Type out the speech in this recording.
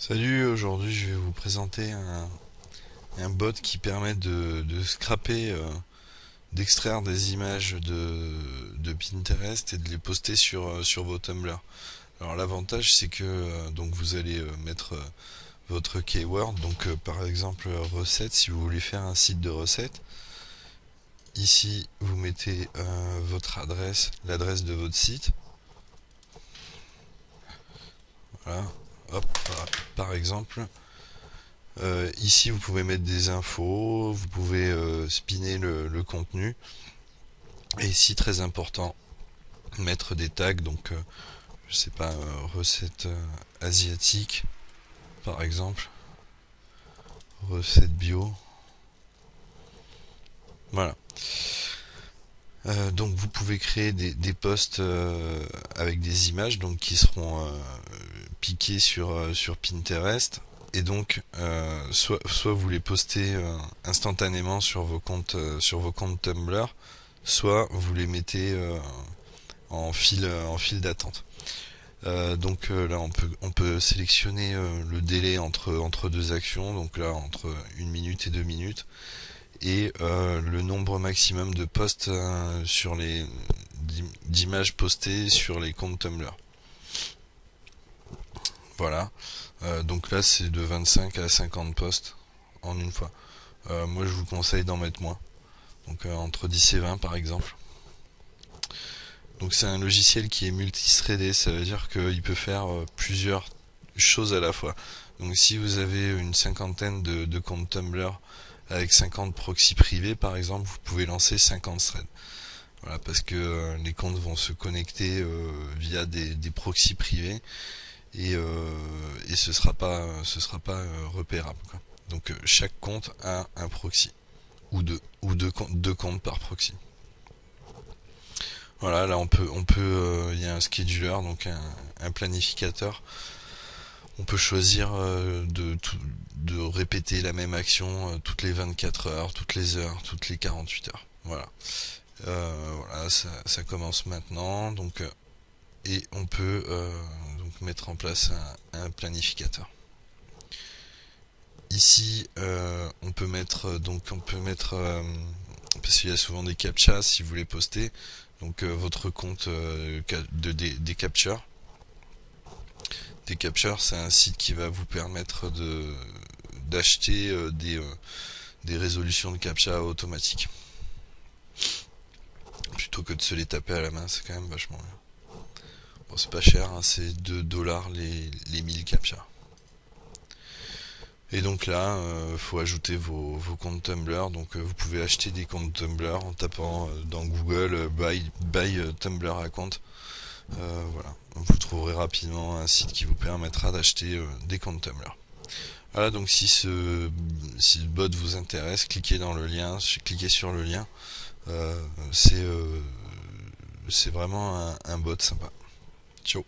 Salut, aujourd'hui je vais vous présenter un bot qui permet de scraper, d'extraire des images de Pinterest et de les poster sur vos Tumblr. Alors l'avantage c'est que donc vous allez mettre votre keyword, donc par exemple recette, si vous voulez faire un site de recettes. Ici vous mettez votre adresse, l'adresse de votre site. Voilà, hop, par exemple. Ici, vous pouvez mettre des infos, vous pouvez spinner le contenu. Et ici, très important, mettre des tags. Donc, je sais pas, recette asiatique, par exemple, recette bio. Voilà. Donc, vous pouvez créer des posts avec des images, donc qui seront piquées sur Pinterest. Et donc, soit vous les postez instantanément sur vos comptes Tumblr, soit vous les mettez en file d'attente. Là, on peut sélectionner le délai entre deux actions, donc là entre 1 minute et 2 minutes, et le nombre maximum de posts d'images postées sur les comptes Tumblr. Voilà. Donc là, c'est de 25 à 50 posts en une fois. Moi, je vous conseille d'en mettre moins. Donc entre 10 et 20 par exemple. Donc c'est un logiciel qui est multithreadé, ça veut dire qu'il peut faire plusieurs choses à la fois. Donc si vous avez une cinquantaine de comptes Tumblr avec 50 proxys privés par exemple, vous pouvez lancer 50 threads. Voilà, parce que les comptes vont se connecter via des proxys privés et ce sera pas repérable, quoi. Donc chaque compte a un proxy ou deux comptes par proxy. Voilà, là il y a un scheduler, donc un planificateur. On peut choisir de répéter la même action toutes les 24 heures, toutes les heures, toutes les 48 heures. Voilà. Voilà, ça commence maintenant, donc et on peut donc mettre en place un planificateur. Ici, on peut mettre parce qu'il y a souvent des captchas si vous voulez poster. Donc votre compte des captchas. Des captchas, c'est un site qui va vous permettre d'acheter des résolutions de captcha automatiques. Plutôt que de se les taper à la main, c'est quand même vachement bien. Bon, c'est pas cher, hein, c'est 2 $ les 1000 captchas. Et donc là, faut ajouter vos comptes Tumblr. Donc vous pouvez acheter des comptes Tumblr en tapant dans Google buy Tumblr account. Voilà, vous trouverez rapidement un site qui vous permettra d'acheter des comptes Tumblr. Voilà, donc si le bot vous intéresse, cliquez sur le lien. Euh, c'est euh, c'est vraiment un bot sympa. Ciao.